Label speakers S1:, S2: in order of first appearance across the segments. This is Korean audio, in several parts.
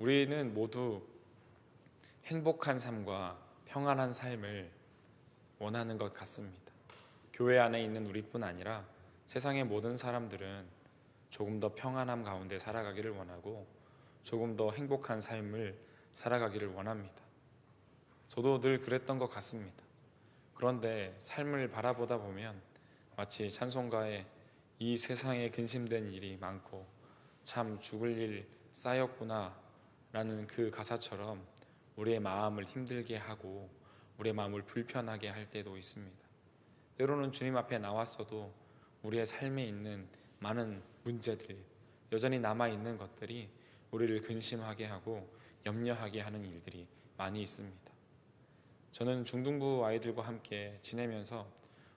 S1: 우리는 모두 행복한 삶과 평안한 삶을 원하는 것 같습니다. 교회 안에 있는 우리뿐 아니라 세상의 모든 사람들은 조금 더 평안함 가운데 살아가기를 원하고 조금 더 행복한 삶을 살아가기를 원합니다. 저도 늘 그랬던 것 같습니다. 그런데 삶을 바라보다 보면 마치 찬송가에 이 세상에 근심된 일이 많고 참 죽을 일 쌓였구나 라는 그 가사처럼 우리의 마음을 힘들게 하고 우리의 마음을 불편하게 할 때도 있습니다. 때로는 주님 앞에 나왔어도 우리의 삶에 있는 많은 문제들, 여전히 남아있는 것들이 우리를 근심하게 하고 염려하게 하는 일들이 많이 있습니다. 저는 중등부 아이들과 함께 지내면서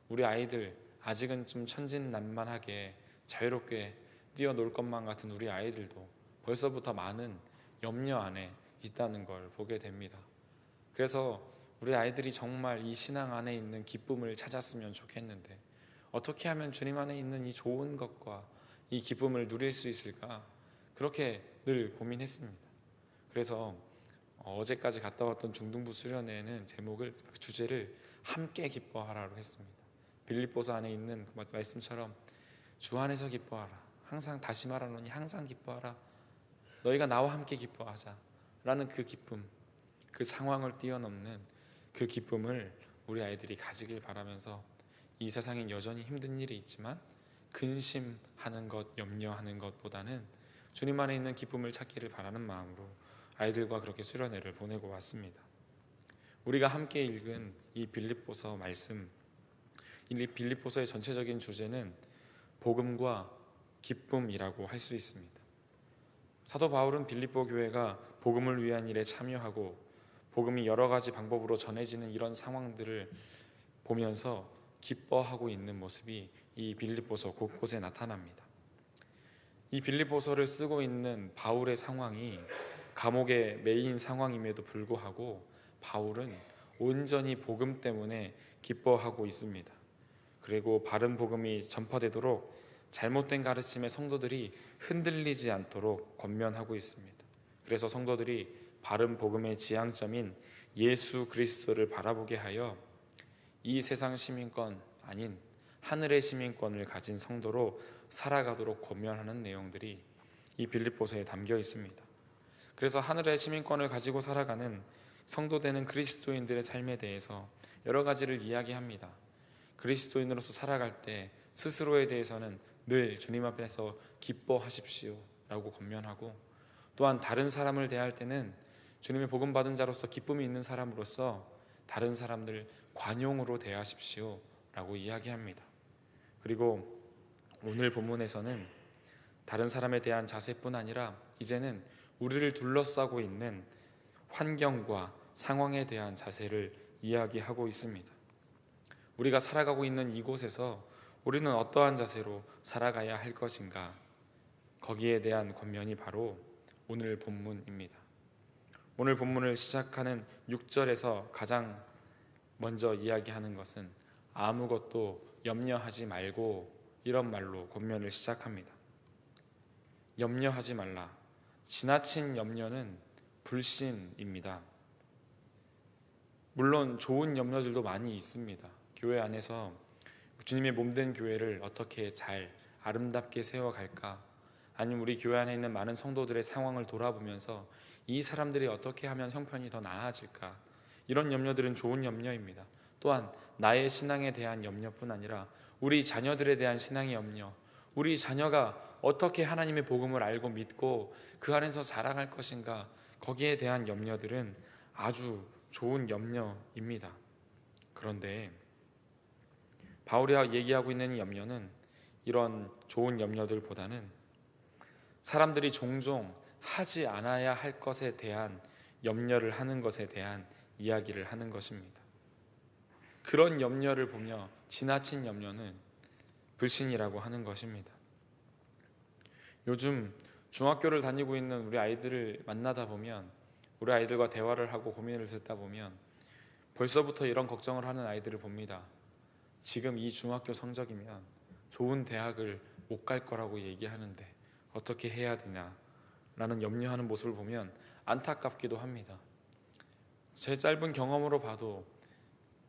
S1: 우리 아이들 아직은 좀 천진난만하게 자유롭게 뛰어놀 것만 같은 우리 아이들도 벌써부터 많은 염려 안에 있다는 걸 보게 됩니다. 그래서 우리 아이들이 정말 이 신앙 안에 있는 기쁨을 찾았으면 좋겠는데 어떻게 하면 주님 안에 있는 이 좋은 것과 이 기쁨을 누릴 수 있을까? 그렇게 늘 고민했습니다. 그래서 어제까지 갔다 왔던 중등부 수련회에는 그 주제를 함께 기뻐하라로 했습니다. 빌립보서 안에 있는 그 말씀처럼 주 안에서 기뻐하라. 항상 다시 말하노니 항상 기뻐하라. 너희가 나와 함께 기뻐하자 라는 그 기쁨, 그 상황을 뛰어넘는 그 기쁨을 우리 아이들이 가지길 바라면서 이 세상엔 여전히 힘든 일이 있지만 근심하는 것, 염려하는 것보다는 주님 안에 있는 기쁨을 찾기를 바라는 마음으로 아이들과 그렇게 수련회를 보내고 왔습니다. 우리가 함께 읽은 이 빌립보서 말씀, 이 빌립보서의 전체적인 주제는 복음과 기쁨이라고 할 수 있습니다. 사도 바울은 빌립보 교회가 복음을 위한 일에 참여하고 복음이 여러 가지 방법으로 전해지는 이런 상황들을 보면서 기뻐하고 있는 모습이 이 빌립보서 곳곳에 나타납니다. 이 빌립보서를 쓰고 있는 바울의 상황이 감옥에 매인 상황임에도 불구하고 바울은 온전히 복음 때문에 기뻐하고 있습니다. 그리고 바른 복음이 전파되도록 잘못된 가르침의 성도들이 흔들리지 않도록 권면하고 있습니다. 그래서 성도들이 바른 복음의 지향점인 예수 그리스도를 바라보게 하여 이 세상 시민권 아닌 하늘의 시민권을 가진 성도로 살아가도록 권면하는 내용들이 이 빌립보서에 담겨 있습니다. 그래서 하늘의 시민권을 가지고 살아가는 성도 되는 그리스도인들의 삶에 대해서 여러 가지를 이야기합니다. 그리스도인으로서 살아갈 때 스스로에 대해서는 늘 주님 앞에서 기뻐하십시오 라고 권면하고, 또한 다른 사람을 대할 때는 주님의 복음 받은 자로서 기쁨이 있는 사람으로서 다른 사람들 관용으로 대하십시오 라고 이야기합니다. 그리고 오늘 본문에서는 다른 사람에 대한 자세뿐 아니라 이제는 우리를 둘러싸고 있는 환경과 상황에 대한 자세를 이야기하고 있습니다. 우리가 살아가고 있는 이곳에서 우리는 어떠한 자세로 살아가야 할 것인가, 거기에 대한 권면이 바로 오늘 본문입니다. 오늘 본문을 시작하는 6절에서 가장 먼저 이야기하는 것은 아무것도 염려하지 말고 이런 말로 권면을 시작합니다. 염려하지 말라. 지나친 염려는 불신입니다. 물론 좋은 염려들도 많이 있습니다. 교회 안에서 주님의 몸된 교회를 어떻게 잘 아름답게 세워갈까, 아니면 우리 교회 안에 있는 많은 성도들의 상황을 돌아보면서 이 사람들이 어떻게 하면 형편이 더 나아질까, 이런 염려들은 좋은 염려입니다. 또한 나의 신앙에 대한 염려뿐 아니라 우리 자녀들에 대한 신앙의 염려, 우리 자녀가 어떻게 하나님의 복음을 알고 믿고 그 안에서 자라갈 것인가, 거기에 대한 염려들은 아주 좋은 염려입니다. 그런데 바울이 얘기하고 있는 염려는 이런 좋은 염려들보다는 사람들이 종종 하지 않아야 할 것에 대한 염려를 하는 것에 대한 이야기를 하는 것입니다. 그런 염려를 보며 지나친 염려는 불신이라고 하는 것입니다. 요즘 중학교를 다니고 있는 우리 아이들을 만나다 보면, 우리 아이들과 대화를 하고 고민을 듣다 보면 벌써부터 이런 걱정을 하는 아이들을 봅니다. 지금 이 중학교 성적이면 좋은 대학을 못 갈 거라고 얘기하는데 어떻게 해야 되냐, 라는 염려하는 모습을 보면 안타깝기도 합니다. 제 짧은 경험으로 봐도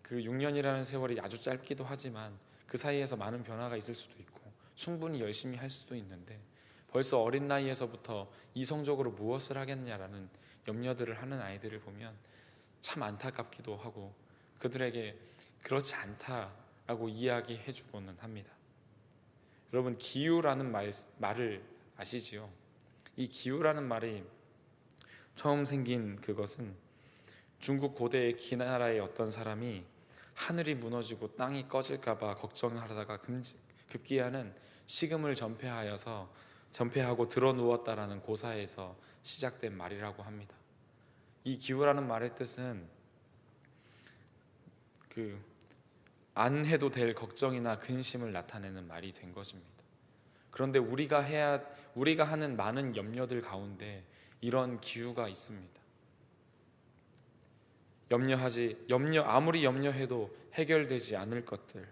S1: 그 6년이라는 세월이 아주 짧기도 하지만 그 사이에서 많은 변화가 있을 수도 있고 충분히 열심히 할 수도 있는데 벌써 어린 나이에서부터 이성적으로 무엇을 하겠냐라는 염려들을 하는 아이들을 보면 참 안타깝기도 하고 그들에게 그렇지 않다라고 이야기해 주고는 합니다. 여러분, 기후라는 말을 아시지요? 이 기후라는 말이 처음 생긴 그것은 중국 고대의 기나라의 어떤 사람이 하늘이 무너지고 땅이 꺼질까 봐 걱정하다가 급기야는 식음을 전폐하고 들어 누웠다라는 고사에서 시작된 말이라고 합니다. 이 기후라는 말의 뜻은 안 해도 될 걱정이나 근심을 나타내는 말이 된 것입니다. 그런데 우리가 하는 많은 염려들 가운데 이런 기후가 있습니다. 아무리 염려해도 해결되지 않을 것들,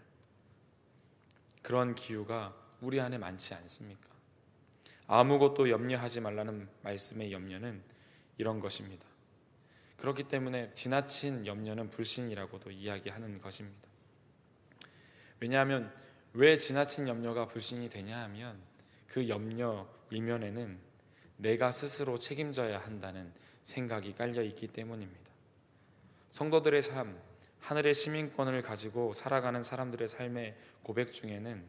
S1: 그런 기후가 우리 안에 많지 않습니까? 아무것도 염려하지 말라는 말씀의 염려는 이런 것입니다. 그렇기 때문에 지나친 염려는 불신이라고도 이야기하는 것입니다. 왜냐하면 왜 지나친 염려가 불신이 되냐 하면 그 염려 이면에는 내가 스스로 책임져야 한다는 생각이 깔려 있기 때문입니다. 성도들의 삶, 하늘의 시민권을 가지고 살아가는 사람들의 삶의 고백 중에는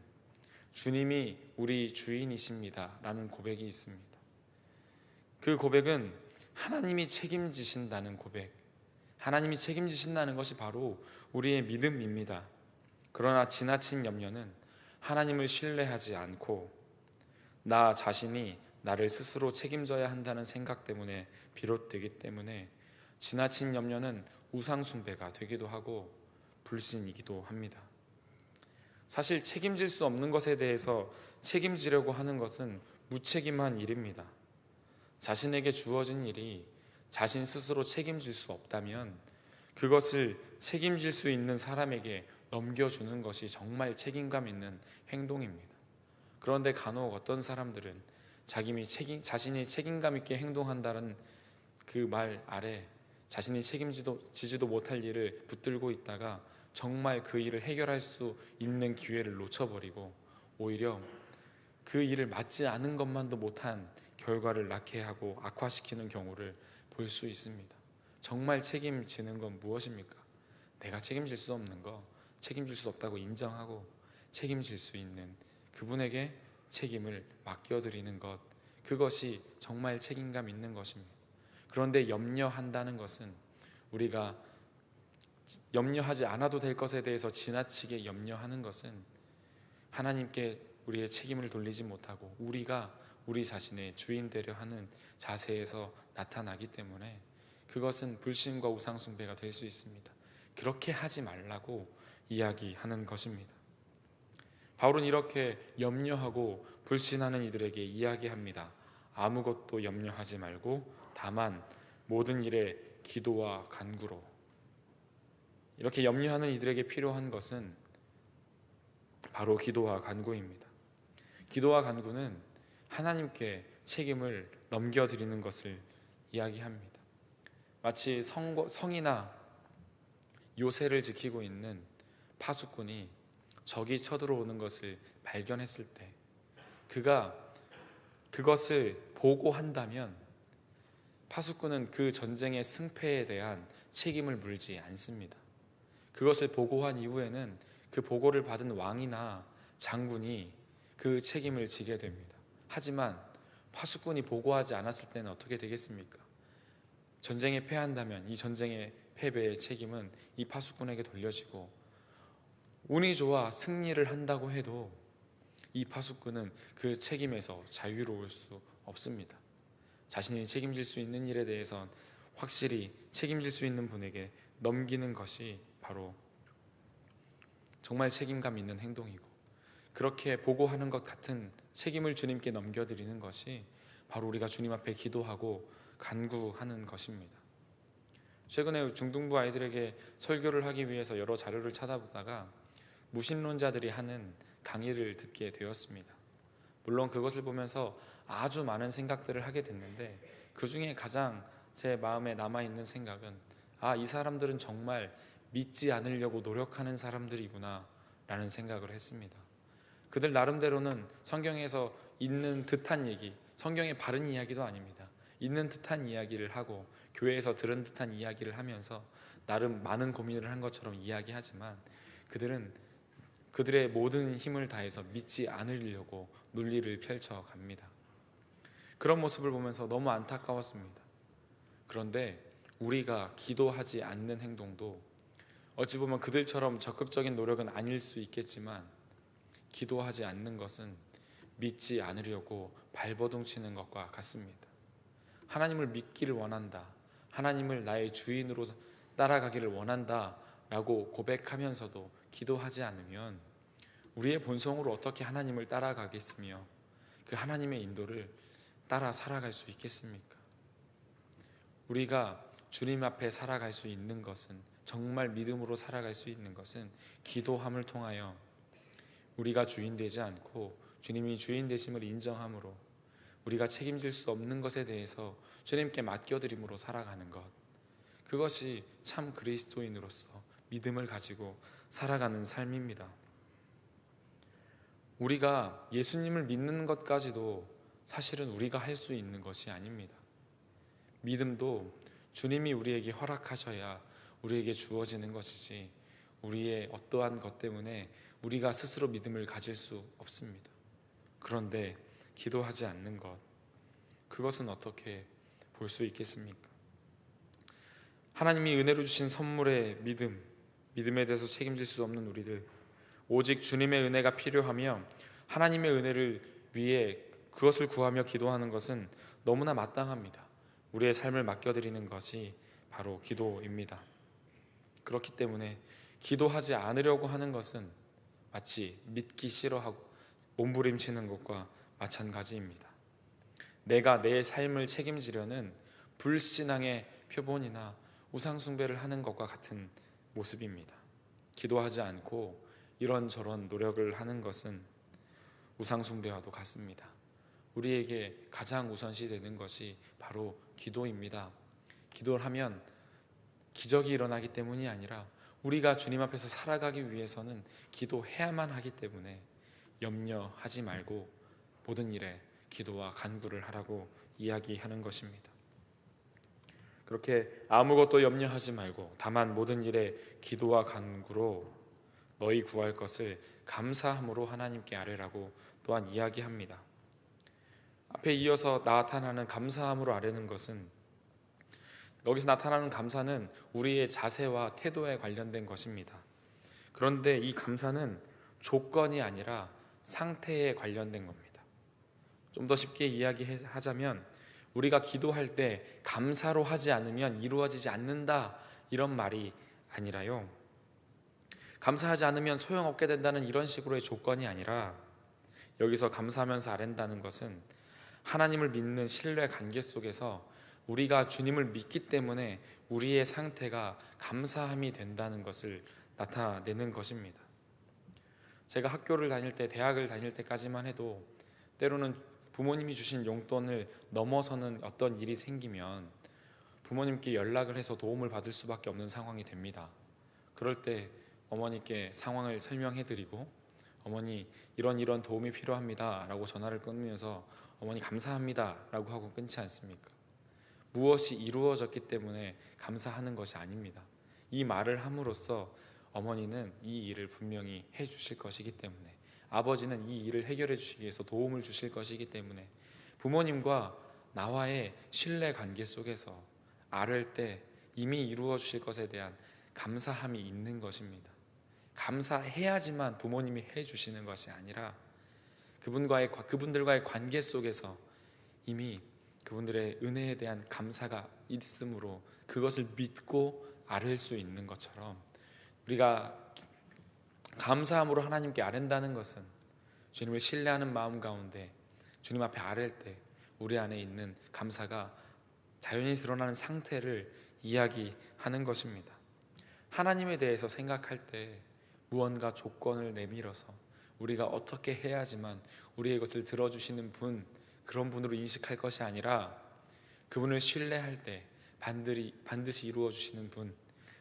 S1: 주님이 우리 주인이십니다 라는 고백이 있습니다. 그 고백은 하나님이 책임지신다는 고백, 하나님이 책임지신다는 것이 바로 우리의 믿음입니다. 그러나 지나친 염려는 하나님을 신뢰하지 않고 나 자신이 나를 스스로 책임져야 한다는 생각 때문에 비롯되기 때문에 지나친 염려는 우상 숭배가 되기도 하고 불신이기도 합니다. 사실 책임질 수 없는 것에 대해서 책임지려고 하는 것은 무책임한 일입니다. 자신에게 주어진 일이 자신 스스로 책임질 수 없다면 그것을 책임질 수 있는 사람에게 넘겨주는 것이 정말 책임감 있는 행동입니다. 그런데 간혹 어떤 사람들은 자신이 책임감 있게 행동한다는 그 말 아래 자신이 책임지지도 못할 일을 붙들고 있다가 정말 그 일을 해결할 수 있는 기회를 놓쳐버리고 오히려 그 일을 맡지 않은 것만도 못한 결과를 낳게 하고 악화시키는 경우를 볼 수 있습니다. 정말 책임지는 건 무엇입니까? 내가 책임질 수 없는 거, 책임질 수 없다고 인정하고 책임질 수 있는 그분에게 책임을 맡겨드리는 것, 그것이 정말 책임감 있는 것입니다. 그런데 염려한다는 것은 우리가 염려하지 않아도 될 것에 대해서 지나치게 염려하는 것은 하나님께 우리의 책임을 돌리지 못하고 우리가 우리 자신의 주인 되려 하는 자세에서 나타나기 때문에 그것은 불신과 우상 숭배가 될 수 있습니다. 그렇게 하지 말라고 이야기하는 것입니다. 바울은 이렇게 염려하고 불신하는 이들에게 이야기합니다. 아무것도 염려하지 말고 다만 모든 일에 기도와 간구로. 이렇게 염려하는 이들에게 필요한 것은 바로 기도와 간구입니다. 기도와 간구는 하나님께 책임을 넘겨드리는 것을 이야기합니다. 마치 성이나 요새를 지키고 있는 파수꾼이 적이 쳐들어오는 것을 발견했을 때 그가 그것을 보고한다면 파수꾼은 그 전쟁의 승패에 대한 책임을 물지 않습니다. 그것을 보고한 이후에는 그 보고를 받은 왕이나 장군이 그 책임을 지게 됩니다. 하지만 파수꾼이 보고하지 않았을 때는 어떻게 되겠습니까? 전쟁에 패한다면 이 전쟁의 패배의 책임은 이 파수꾼에게 돌려지고 운이 좋아 승리를 한다고 해도 이 파수꾼은 그 책임에서 자유로울 수 없습니다. 자신이 책임질 수 있는 일에 대해선 확실히 책임질 수 있는 분에게 넘기는 것이 바로 정말 책임감 있는 행동이고 그렇게 보고하는 것 같은 책임을 주님께 넘겨드리는 것이 바로 우리가 주님 앞에 기도하고 간구하는 것입니다. 최근에 중등부 아이들에게 설교를 하기 위해서 여러 자료를 찾아보다가 무신론자들이 하는 강의를 듣게 되었습니다. 물론 그것을 보면서 아주 많은 생각들을 하게 됐는데, 그 중에 가장 제 마음에 남아있는 생각은, 이 사람들은 정말 믿지 않으려고 노력하는 사람들이구나 라는 생각을 했습니다. 그들 나름대로는 성경에서 있는 듯한 얘기, 성경의 바른 이야기도 아닙니다. 있는 듯한 이야기를 하고 교회에서 들은 듯한 이야기를 하면서 나름 많은 고민을 한 것처럼 이야기하지만, 그들은 그들의 모든 힘을 다해서 믿지 않으려고 논리를 펼쳐갑니다. 그런 모습을 보면서 너무 안타까웠습니다. 그런데 우리가 기도하지 않는 행동도 어찌 보면 그들처럼 적극적인 노력은 아닐 수 있겠지만, 기도하지 않는 것은 믿지 않으려고 발버둥 치는 것과 같습니다. 하나님을 믿기를 원한다, 하나님을 나의 주인으로 따라가기를 원한다 라고 고백하면서도 기도하지 않으면 우리의 본성으로 어떻게 하나님을 따라가겠으며 그 하나님의 인도를 따라 살아갈 수 있겠습니까? 우리가 주님 앞에 살아갈 수 있는 것은, 정말 믿음으로 살아갈 수 있는 것은 기도함을 통하여 우리가 주인 되지 않고 주님이 주인 되심을 인정함으로 우리가 책임질 수 없는 것에 대해서 주님께 맡겨드림으로 살아가는 것, 그것이 참 그리스도인으로서 믿음을 가지고 살아가는 삶입니다. 우리가 예수님을 믿는 것까지도 사실은 우리가 할 수 있는 것이 아닙니다. 믿음도 주님이 우리에게 허락하셔야 우리에게 주어지는 것이지, 우리의 어떠한 것 때문에 우리가 스스로 믿음을 가질 수 없습니다. 그런데 기도하지 않는 것, 그것은 어떻게 볼 수 있겠습니까? 하나님이 은혜로 주신 선물의 믿음에 대해서 책임질 수 없는 우리들, 오직 주님의 은혜가 필요하며 하나님의 은혜를 위해 그것을 구하며 기도하는 것은 너무나 마땅합니다. 우리의 삶을 맡겨드리는 것이 바로 기도입니다. 그렇기 때문에 기도하지 않으려고 하는 것은 마치 믿기 싫어하고 몸부림치는 것과 마찬가지입니다. 내가 내 삶을 책임지려는 불신앙의 표본이나 우상숭배를 하는 것과 같은 모습입니다. 기도하지 않고 이런저런 노력을 하는 것은 우상숭배와도 같습니다. 우리에게 가장 우선시 되는 것이 바로 기도입니다. 기도를 하면 기적이 일어나기 때문이 아니라 우리가 주님 앞에서 살아가기 위해서는 기도해야만 하기 때문에 염려하지 말고 모든 일에 기도와 간구를 하라고 이야기하는 것입니다. 그렇게 아무것도 염려하지 말고 다만 모든 일에 기도와 간구로 너희 구할 것을 감사함으로 하나님께 아뢰라고 또한 이야기합니다. 앞에 이어서 나타나는 감사함으로 아뢰는 것은, 여기서 나타나는 감사는 우리의 자세와 태도에 관련된 것입니다. 그런데 이 감사는 조건이 아니라 상태에 관련된 겁니다. 좀 더 쉽게 이야기하자면, 우리가 기도할 때 감사로 하지 않으면 이루어지지 않는다, 이런 말이 아니라요, 감사하지 않으면 소용없게 된다는 이런 식으로의 조건이 아니라, 여기서 감사하면서 아랜다는 것은 하나님을 믿는 신뢰 관계 속에서 우리가 주님을 믿기 때문에 우리의 상태가 감사함이 된다는 것을 나타내는 것입니다. 제가 학교를 다닐 때, 대학을 다닐 때까지만 해도 때로는 부모님이 주신 용돈을 넘어서는 어떤 일이 생기면 부모님께 연락을 해서 도움을 받을 수밖에 없는 상황이 됩니다. 그럴 때 어머니께 상황을 설명해드리고, 어머니 이런 도움이 필요합니다 라고 전화를 끊으면서 어머니 감사합니다 라고 하고 끊지 않습니까? 무엇이 이루어졌기 때문에 감사하는 것이 아닙니다. 이 말을 함으로써 어머니는 이 일을 분명히 해주실 것이기 때문에, 아버지는 이 일을 해결해 주시기 위해서 도움을 주실 것이기 때문에, 부모님과 나와의 신뢰 관계 속에서 아랠 때 이미 이루어 주실 것에 대한 감사함이 있는 것입니다. 감사해야지만 부모님이 해주시는 것이 아니라 그분들과의 관계 속에서 이미 그분들의 은혜에 대한 감사가 있으므로 그것을 믿고 아뢰 수 있는 것처럼, 우리가 감사함으로 하나님께 아랜다는 것은 주님을 신뢰하는 마음 가운데 주님 앞에 아랠 때 우리 안에 있는 감사가 자연히 드러나는 상태를 이야기하는 것입니다. 하나님에 대해서 생각할 때 무언가 조건을 내밀어서 우리가 어떻게 해야지만 우리의 것을 들어주시는 분, 그런 분으로 인식할 것이 아니라 그분을 신뢰할 때 반드시 이루어 주시는 분,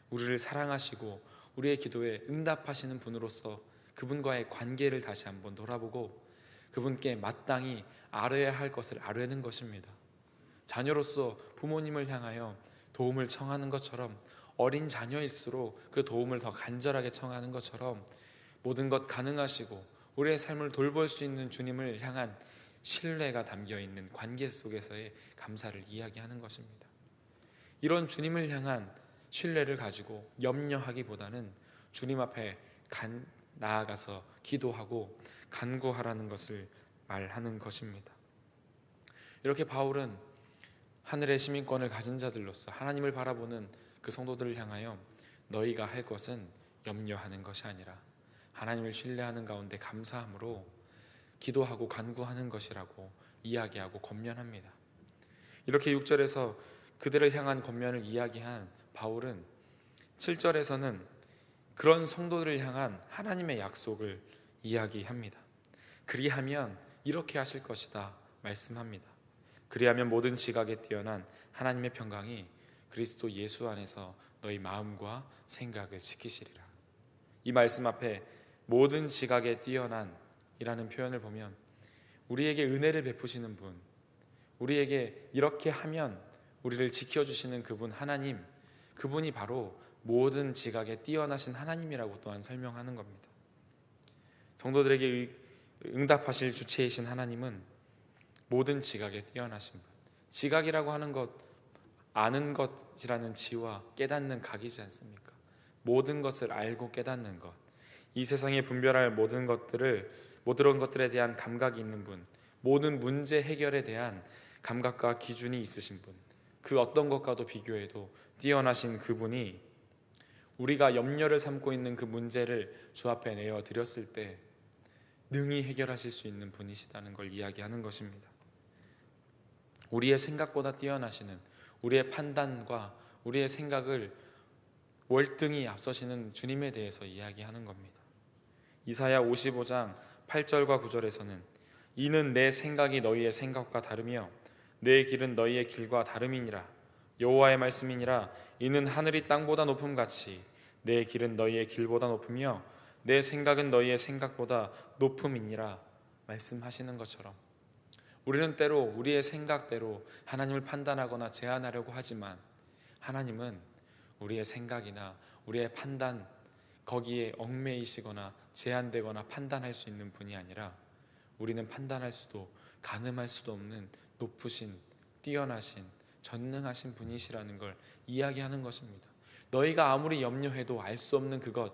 S1: 우리를 사랑하시고 우리의 기도에 응답하시는 분으로서 그분과의 관계를 다시 한번 돌아보고 그분께 마땅히 알아야 할 것을 아뢰는 것입니다. 자녀로서 부모님을 향하여 도움을 청하는 것처럼, 어린 자녀일수록 그 도움을 더 간절하게 청하는 것처럼, 모든 것 가능하시고 우리의 삶을 돌볼 수 있는 주님을 향한 신뢰가 담겨있는 관계 속에서의 감사를 이야기하는 것입니다. 이런 주님을 향한 신뢰를 가지고 염려하기보다는 주님 앞에 나아가서 기도하고 간구하라는 것을 말하는 것입니다. 이렇게 바울은 하늘의 시민권을 가진 자들로서 하나님을 바라보는 그 성도들을 향하여 너희가 할 것은 염려하는 것이 아니라 하나님을 신뢰하는 가운데 감사함으로 기도하고 간구하는 것이라고 이야기하고 권면합니다. 이렇게 6절에서 그들을 향한 권면을 이야기한 바울은 7절에서는 그런 성도들을 향한 하나님의 약속을 이야기합니다. 그리하면 이렇게 하실 것이다 말씀합니다. 그리하면 모든 지각에 뛰어난 하나님의 평강이 그리스도 예수 안에서 너희 마음과 생각을 지키시리라. 이 말씀 앞에 모든 지각에 뛰어난 이라는 표현을 보면 우리에게 은혜를 베푸시는 분, 우리에게 이렇게 하면 우리를 지켜주시는 그분 하나님, 그분이 바로 모든 지각에 뛰어나신 하나님이라고 또한 설명하는 겁니다. 성도들에게 응답하실 주체이신 하나님은 모든 지각에 뛰어나신 분. 지각이라고 하는 것, 아는 것이라는 지와 깨닫는 각이지 않습니까? 모든 것을 알고 깨닫는 것, 이 세상에 분별할 모든 것들에 대한 감각이 있는 분, 모든 문제 해결에 대한 감각과 기준이 있으신 분, 그 어떤 것과도 비교해도 뛰어나신 그분이 우리가 염려를 삼고 있는 그 문제를 주 앞에 내어 드렸을 때 능히 해결하실 수 있는 분이시다는 걸 이야기하는 것입니다. 우리의 생각보다 뛰어나시는, 우리의 판단과 우리의 생각을 월등히 앞서시는 주님에 대해서 이야기하는 겁니다. 이사야 55장 8절과 9절에서는 이는 내 생각이 너희의 생각과 다르며 내 길은 너희의 길과 다름이니라. 여호와의 말씀이니라. 이는 하늘이 땅보다 높음같이 내 길은 너희의 길보다 높으며 내 생각은 너희의 생각보다 높음이니라 말씀하시는 것처럼, 우리는 때로 우리의 생각대로 하나님을 판단하거나 제한하려고 하지만 하나님은 우리의 생각이나 우리의 판단, 거기에 얽매이시거나 제한되거나 판단할 수 있는 분이 아니라 우리는 판단할 수도 가늠할 수도 없는 높으신, 뛰어나신, 전능하신 분이시라는 걸 이야기하는 것입니다. 너희가 아무리 염려해도 알 수 없는 그것,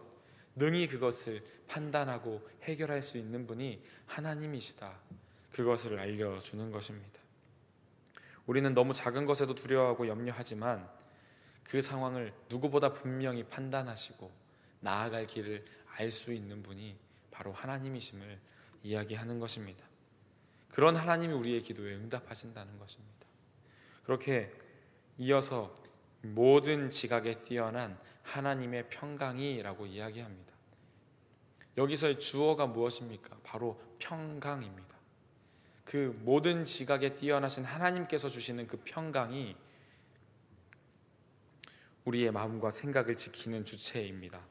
S1: 능히 그것을 판단하고 해결할 수 있는 분이 하나님이시다, 그것을 알려주는 것입니다. 우리는 너무 작은 것에도 두려워하고 염려하지만 그 상황을 누구보다 분명히 판단하시고 나아갈 길을 알 수 있는 분이 바로 하나님이심을 이야기하는 것입니다. 그런 하나님이 우리의 기도에 응답하신다는 것입니다. 그렇게 이어서 모든 지각에 뛰어난 하나님의 평강이라고 이야기합니다. 여기서의 주어가 무엇입니까? 바로 평강입니다. 그 모든 지각에 뛰어나신 하나님께서 주시는 그 평강이 우리의 마음과 생각을 지키는 주체입니다.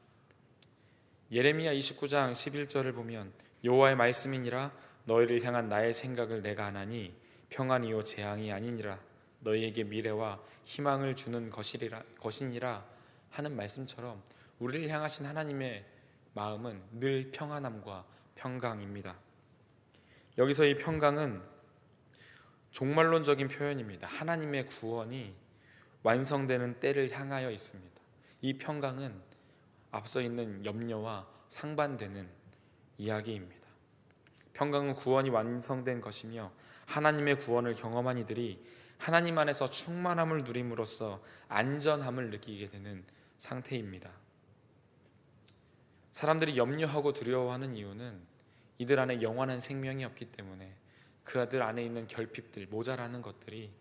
S1: 예레미야 29장 11절을 보면 여호와의 말씀이니라. 너희를 향한 나의 생각을 내가 아나니 평안이요 재앙이 아니니라. 너희에게 미래와 희망을 주는 것이니라 하는 말씀처럼 우리를 향하신 하나님의 마음은 늘 평안함과 평강입니다. 여기서 이 평강은 종말론적인 표현입니다. 하나님의 구원이 완성되는 때를 향하여 있습니다. 이 평강은 앞서 있는 염려와 상반되는 이야기입니다. 평강은 구원이 완성된 것이며 하나님의 구원을 경험한 이들이 하나님 안에서 충만함을 누림으로써 안전함을 느끼게 되는 상태입니다. 사람들이 염려하고 두려워하는 이유는 이들 안에 영원한 생명이 없기 때문에 그들 안에 있는 결핍들, 모자라는 것들이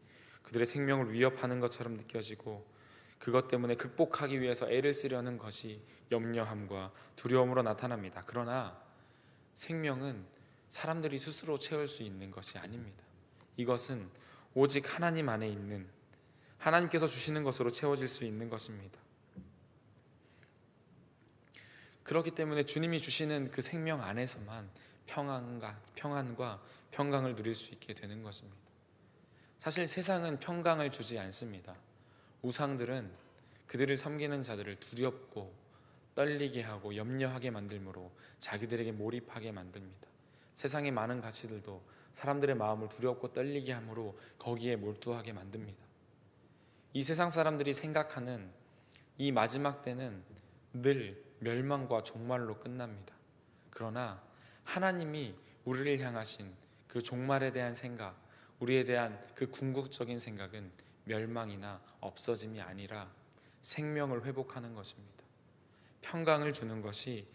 S1: 그들의 생명을 위협하는 것처럼 느껴지고 그것 때문에 극복하기 위해서 애를 쓰려는 것이 염려함과 두려움으로 나타납니다. 그러나 생명은 사람들이 스스로 채울 수 있는 것이 아닙니다. 이것은 오직 하나님 안에 있는 하나님께서 주시는 것으로 채워질 수 있는 것입니다. 그렇기 때문에 주님이 주시는 그 생명 안에서만 평안과 평강을 누릴 수 있게 되는 것입니다. 사실 세상은 평강을 주지 않습니다. 우상들은 그들을 섬기는 자들을 두렵고 떨리게 하고 염려하게 만들므로 자기들에게 몰입하게 만듭니다. 세상의 많은 가치들도 사람들의 마음을 두렵고 떨리게 함으로 거기에 몰두하게 만듭니다. 이 세상 사람들이 생각하는 이 마지막 때는 늘 멸망과 종말로 끝납니다. 그러나 하나님이 우리를 향하신 그 종말에 대한 생각, 우리에 대한 그 궁극적인 생각은 멸망이나 없어짐이 아니라 생명을 회복하는 것입니다. 평강을 주는 것이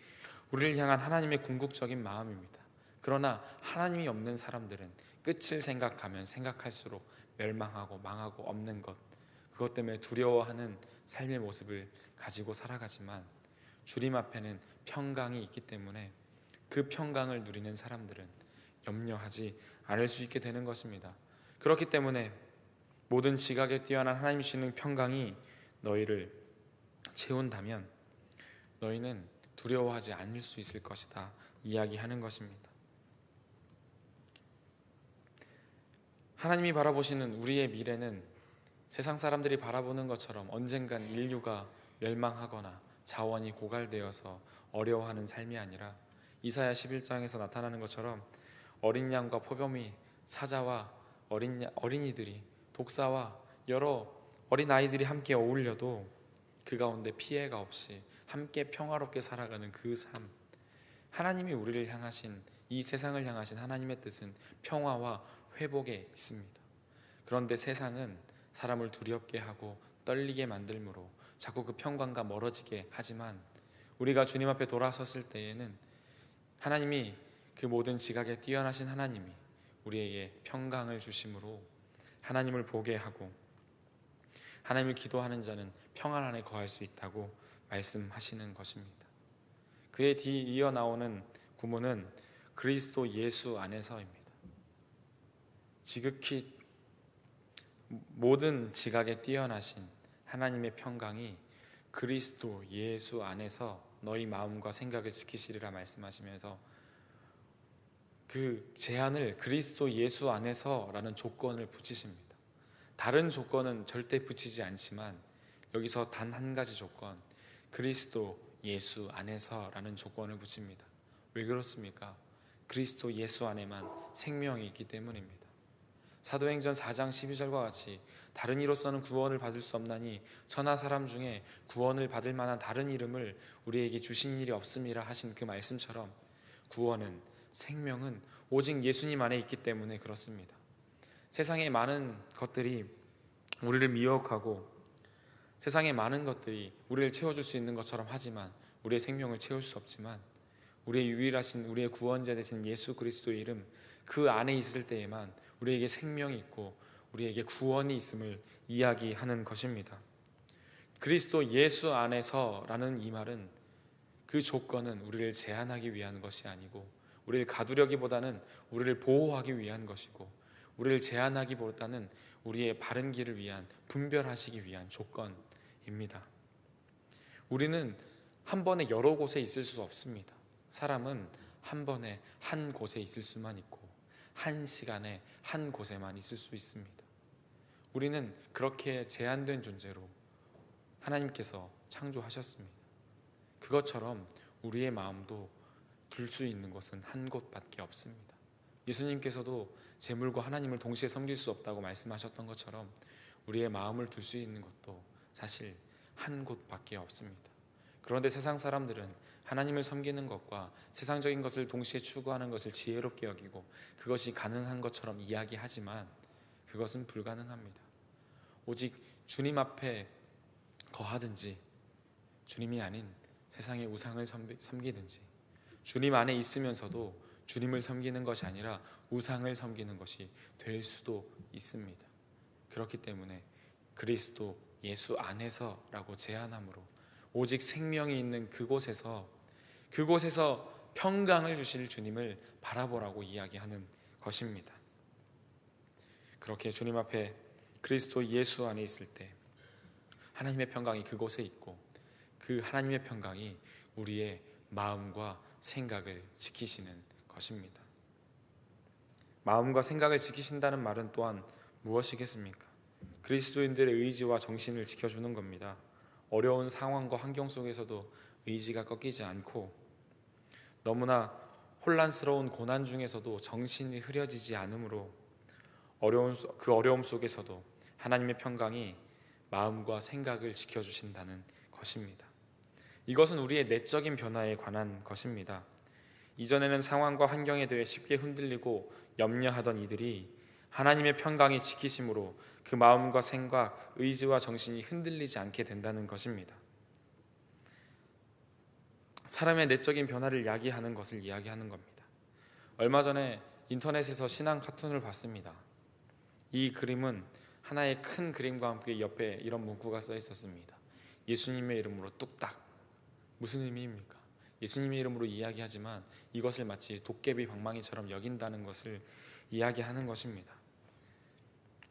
S1: 우리를 향한 하나님의 궁극적인 마음입니다. 그러나 하나님이 없는 사람들은 끝을 생각하면 생각할수록 멸망하고 망하고 없는 것, 그것 때문에 두려워하는 삶의 모습을 가지고 살아가지만 주님 앞에는 평강이 있기 때문에 그 평강을 누리는 사람들은 염려하지 않을 수 있게 되는 것입니다. 그렇기 때문에 모든 지각에 뛰어난 하나님이 주시는 평강이 너희를 채운다면 너희는 두려워하지 않을 수 있을 것이다 이야기하는 것입니다. 하나님이 바라보시는 우리의 미래는 세상 사람들이 바라보는 것처럼 언젠간 인류가 멸망하거나 자원이 고갈되어서 어려워하는 삶이 아니라 이사야 11장에서 나타나는 것처럼 어린 양과 포범이 사자와 어린이들이 독사와 여러 어린아이들이 함께 어울려도 그 가운데 피해가 없이 함께 평화롭게 살아가는 그 삶, 하나님이 우리를 향하신 이 세상을 향하신 하나님의 뜻은 평화와 회복에 있습니다. 그런데 세상은 사람을 두렵게 하고 떨리게 만들므로 자꾸 그 평강과 멀어지게 하지만 우리가 주님 앞에 돌아섰을 때에는 하나님이 그 모든 지각에 뛰어나신 하나님이 우리에게 평강을 주심으로 하나님을 보게 하고 하나님을 기도하는 자는 평안 안에 거할 수 있다고 말씀하시는 것입니다. 그에 뒤이어 나오는 구문은 그리스도 예수 안에서입니다. 지극히 모든 지각에 뛰어나신 하나님의 평강이 그리스도 예수 안에서 너희 마음과 생각을 지키시리라 말씀하시면서 그 제한을 그리스도 예수 안에서라는 조건을 붙이십니다. 다른 조건은 절대 붙이지 않지만 여기서 단 한 가지 조건, 그리스도 예수 안에서라는 조건을 붙입니다. 왜 그렇습니까? 그리스도 예수 안에만 생명이 있기 때문입니다. 사도행전 4장 12절과 같이 다른 이로서는 구원을 받을 수 없나니 천하 사람 중에 구원을 받을 만한 다른 이름을 우리에게 주신 일이 없음이라 하신 그 말씀처럼 구원은, 생명은 오직 예수님 안에 있기 때문에 그렇습니다. 세상의 많은 것들이 우리를 미혹하고 세상의 많은 것들이 우리를 채워줄 수 있는 것처럼 하지만 우리의 생명을 채울 수 없지만 우리의 유일하신 우리의 구원자 되신 예수 그리스도의 이름 그 안에 있을 때에만 우리에게 생명이 있고 우리에게 구원이 있음을 이야기하는 것입니다. 그리스도 예수 안에서라는 이 말은 그 조건은 우리를 제한하기 위한 것이 아니고 우리를 가두려기보다는 우리를 보호하기 위한 것이고 우리를 제한하기보다는 우리의 바른 길을 위한 분별하시기 위한 조건입니다. 우리는 한 번에 여러 곳에 있을 수 없습니다. 사람은 한 번에 한 곳에 있을 수만 있고 한 시간에 한 곳에만 있을 수 있습니다. 우리는 그렇게 제한된 존재로 하나님께서 창조하셨습니다. 그것처럼 우리의 마음도 둘 수 있는 곳은 한 곳밖에 없습니다. 예수님께서도 재물과 하나님을 동시에 섬길 수 없다고 말씀하셨던 것처럼 우리의 마음을 둘 수 있는 것도 사실 한 곳밖에 없습니다. 그런데 세상 사람들은 하나님을 섬기는 것과 세상적인 것을 동시에 추구하는 것을 지혜롭게 여기고 그것이 가능한 것처럼 이야기하지만 그것은 불가능합니다. 오직 주님 앞에 거하든지 주님이 아닌 세상의 우상을 섬기든지 주님 안에 있으면서도 주님을 섬기는 것이 아니라 우상을 섬기는 것이 될 수도 있습니다. 그렇기 때문에 그리스도 예수 안에서라고 제안함으로 오직 생명이 있는 그곳에서 평강을 주실 주님을 바라보라고 이야기하는 것입니다. 그렇게 주님 앞에 그리스도 예수 안에 있을 때 하나님의 평강이 그곳에 있고, 그 하나님의 평강이 우리의 마음과 생각을 지키시는 것입니다. 마음과 생각을 지키신다는 말은 또한 무엇이겠습니까? 그리스도인들의 의지와 정신을 지켜주는 겁니다. 어려운 상황과 환경 속에서도 의지가 꺾이지 않고, 너무나 혼란스러운 고난 중에서도 정신이 흐려지지 않으므로 그 어려움 속에서도 하나님의 평강이 마음과 생각을 지켜주신다는 것입니다. 이것은 우리의 내적인 변화에 관한 것입니다. 이전에는 상황과 환경에 대해 쉽게 흔들리고 염려하던 이들이 하나님의 평강이 지키심으로 그 마음과 생각, 의지와 정신이 흔들리지 않게 된다는 것입니다. 사람의 내적인 변화를 야기하는 것을 이야기하는 겁니다. 얼마 전에 인터넷에서 신앙 카툰을 봤습니다. 이 그림은 하나의 큰 그림과 함께 옆에 이런 문구가 써 있었습니다. 예수님의 이름으로 뚝딱. 무슨 의미입니까? 예수님의 이름으로 이야기하지만 이것을 마치 도깨비 방망이처럼 여긴다는 것을 이야기하는 것입니다.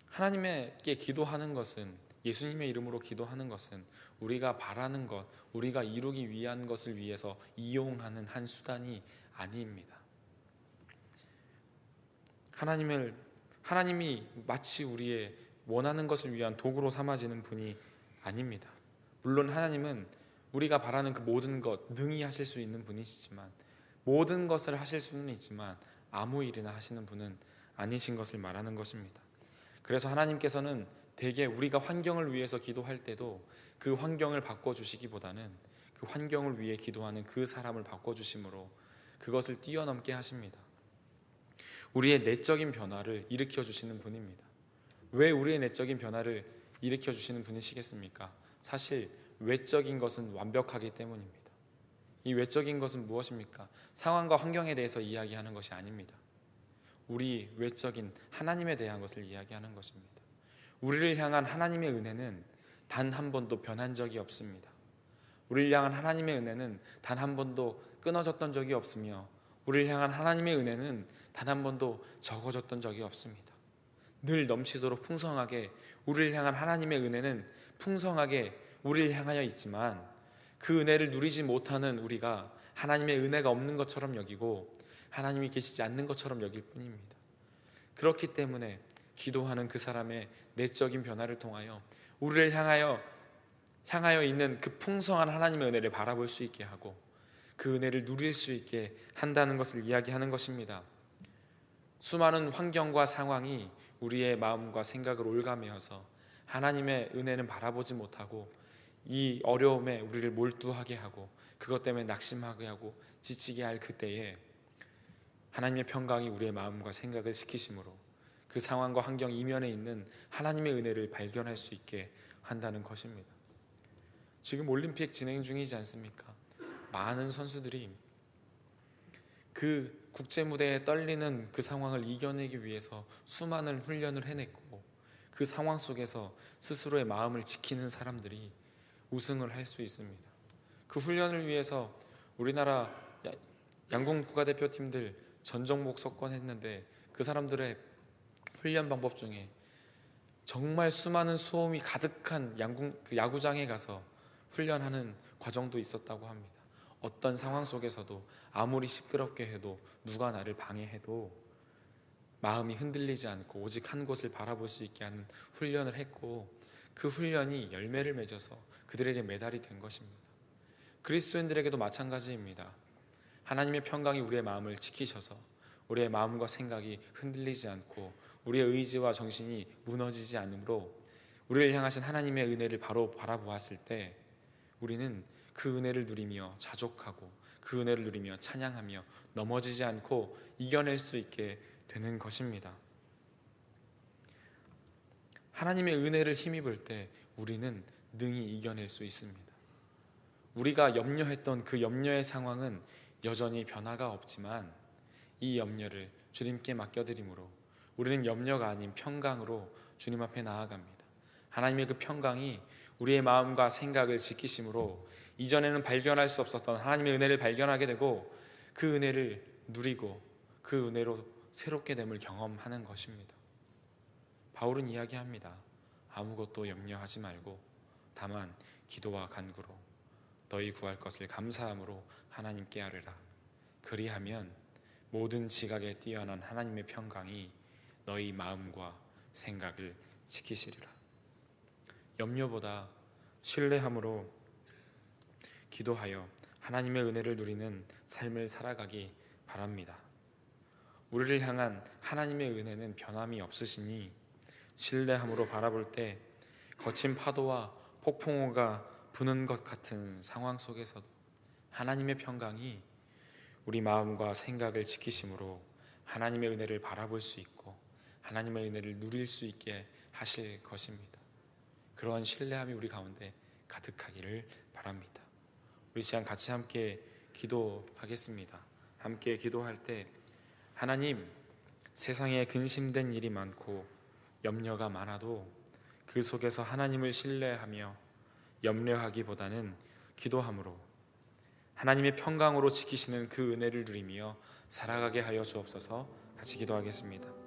S1: 하나님께 기도하는 것은, 예수님의 이름으로 기도하는 것은 우리가 바라는 것, 우리가 이루기 위한 것을 위해서 이용하는 한 수단이 아닙니다. 하나님이 마치 우리의 원하는 것을 위한 도구로 삼아지는 분이 아닙니다. 물론 하나님은 우리가 바라는 그 모든 것 능히 하실 수 있는 분이시지만, 모든 것을 하실 수는 있지만 아무 일이나 하시는 분은 아니신 것을 말하는 것입니다. 그래서 하나님께서는 대개 우리가 환경을 위해서 기도할 때도 그 환경을 바꿔주시기보다는 그 환경을 위해 기도하는 그 사람을 바꿔주심으로 그것을 뛰어넘게 하십니다. 우리의 내적인 변화를 일으켜 주시는 분입니다. 왜 우리의 내적인 변화를 일으켜 주시는 분이시겠습니까? 사실 외적인 것은 완벽하기 때문입니다. 이 외적인 것은 무엇입니까? 상황과 환경에 대해서 이야기하는 것이 아닙니다. 우리 외적인 하나님에 대한 것을 이야기하는 것입니다. 우리를 향한 하나님의 은혜는 단 한 번도 변한 적이 없습니다. 우리를 향한 하나님의 은혜는 단 한 번도 끊어졌던 적이 없으며, 우리를 향한 하나님의 은혜는 단 한 번도 적어졌던 적이 없습니다. 늘 넘치도록 풍성하게 우리를 향한 하나님의 은혜는 풍성하게 우리를 향하여 있지만, 그 은혜를 누리지 못하는 우리가 하나님의 은혜가 없는 것처럼 여기고 하나님이 계시지 않는 것처럼 여길 뿐입니다. 그렇기 때문에 기도하는 그 사람의 내적인 변화를 통하여 우리를 향하여 있는 그 풍성한 하나님의 은혜를 바라볼 수 있게 하고 그 은혜를 누릴 수 있게 한다는 것을 이야기하는 것입니다. 수많은 환경과 상황이 우리의 마음과 생각을 올가매어서 하나님의 은혜는 바라보지 못하고 이 어려움에 우리를 몰두하게 하고 그것 때문에 낙심하게 하고 지치게 할 그때에 하나님의 평강이 우리의 마음과 생각을 지키심으로 그 상황과 환경 이면에 있는 하나님의 은혜를 발견할 수 있게 한다는 것입니다. 지금 올림픽 진행 중이지 않습니까? 많은 선수들이 그 국제 무대에 떨리는 그 상황을 이겨내기 위해서 수많은 훈련을 해냈고, 그 상황 속에서 스스로의 마음을 지키는 사람들이 우승을 할 수 있습니다. 그 훈련을 위해서 우리나라 양궁 국가대표팀들 전 종목 석권했는데 그 사람들의 훈련 방법 중에 정말 수많은 소음이 가득한 야구장에 가서 훈련하는 과정도 있었다고 합니다. 어떤 상황 속에서도 아무리 시끄럽게 해도 누가 나를 방해해도 마음이 흔들리지 않고 오직 한 곳을 바라볼 수 있게 하는 훈련을 했고, 그 훈련이 열매를 맺어서 그들에게 메달이 된 것입니다. 그리스도인들에게도 마찬가지입니다. 하나님의 평강이 우리의 마음을 지키셔서 우리의 마음과 생각이 흔들리지 않고 우리의 의지와 정신이 무너지지 않으므로 우리를 향하신 하나님의 은혜를 바로 바라보았을 때 우리는 그 은혜를 누리며 자족하고 그 은혜를 누리며 찬양하며 넘어지지 않고 이겨낼 수 있게 되는 것입니다. 하나님의 은혜를 힘입을 때 우리는 능히 이겨낼 수 있습니다. 우리가 염려했던 그 염려의 상황은 여전히 변화가 없지만 이 염려를 주님께 맡겨드림으로 우리는 염려가 아닌 평강으로 주님 앞에 나아갑니다. 하나님의 그 평강이 우리의 마음과 생각을 지키심으로 이전에는 발견할 수 없었던 하나님의 은혜를 발견하게 되고, 그 은혜를 누리고 그 은혜로 새롭게 됨을 경험하는 것입니다. 바울은 이야기합니다. 아무것도 염려하지 말고 다만 기도와 간구로 너희 구할 것을 감사함으로 하나님께 아뢰라. 그리하면 모든 지각에 뛰어난 하나님의 평강이 너희 마음과 생각을 지키시리라. 염려보다 신뢰함으로 기도하여 하나님의 은혜를 누리는 삶을 살아가기 바랍니다. 우리를 향한 하나님의 은혜는 변함이 없으시니 신뢰함으로 바라볼 때 거친 파도와 폭풍우가 부는 것 같은 상황 속에서도 하나님의 평강이 우리 마음과 생각을 지키심으로 하나님의 은혜를 바라볼 수 있고 하나님의 은혜를 누릴 수 있게 하실 것입니다. 그러한 신뢰함이 우리 가운데 가득하기를 바랍니다. 우리 시간 같이 함께 기도하겠습니다. 함께 기도할 때 하나님, 세상에 근심된 일이 많고 염려가 많아도 그 속에서 하나님을 신뢰하며 염려하기보다는 기도함으로 하나님의 평강으로 지키시는 그 은혜를 누리며 살아가게 하여 주옵소서. 같이 기도하겠습니다.